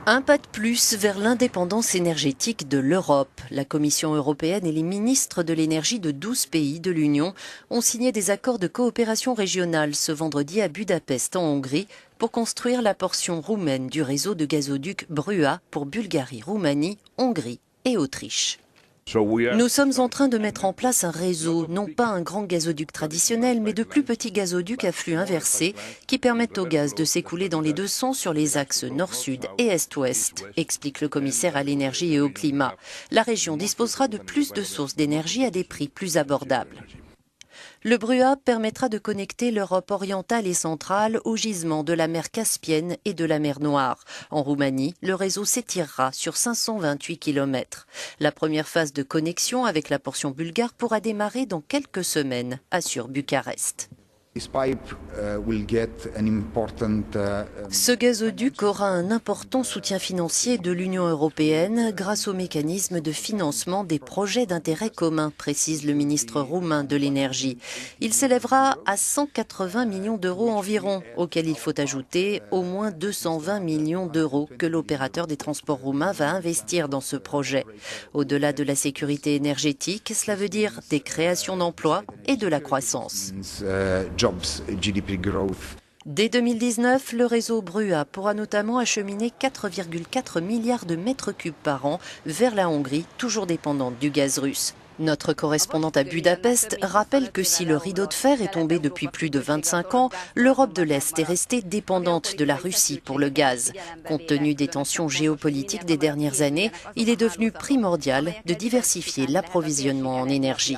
Un pas de plus vers l'indépendance énergétique de l'Europe. La Commission européenne et les ministres de l'énergie de 12 pays de l'Union ont signé des accords de coopération régionale ce vendredi à Budapest en Hongrie pour construire la portion roumaine du réseau de gazoduc Brua pour Bulgarie, Roumanie, Hongrie et Autriche. Nous sommes en train de mettre en place un réseau, non pas un grand gazoduc traditionnel, mais de plus petits gazoducs à flux inversé qui permettent au gaz de s'écouler dans les deux sens sur les axes nord-sud et est-ouest, explique le commissaire à l'énergie et au climat. La région disposera de plus de sources d'énergie à des prix plus abordables. Le Brua permettra de connecter l'Europe orientale et centrale aux gisements de la mer Caspienne et de la mer Noire. En Roumanie, le réseau s'étirera sur 528 km. La première phase de connexion avec la portion bulgare pourra démarrer dans quelques semaines, assure Bucarest. Ce gazoduc aura un important soutien financier de l'Union européenne grâce au mécanisme de financement des projets d'intérêt commun, précise le ministre roumain de l'énergie. Il s'élèvera à 180 millions d'euros environ, auxquels il faut ajouter au moins 220 millions d'euros que l'opérateur des transports roumain va investir dans ce projet. Au-delà de la sécurité énergétique, cela veut dire des créations d'emplois et de la croissance. Dès 2019, le réseau Brua pourra notamment acheminer 4,4 milliards de mètres cubes par an vers la Hongrie, toujours dépendante du gaz russe. Notre correspondante à Budapest rappelle que si le rideau de fer est tombé depuis plus de 25 ans, l'Europe de l'Est est restée dépendante de la Russie pour le gaz. Compte tenu des tensions géopolitiques des dernières années, il est devenu primordial de diversifier l'approvisionnement en énergie.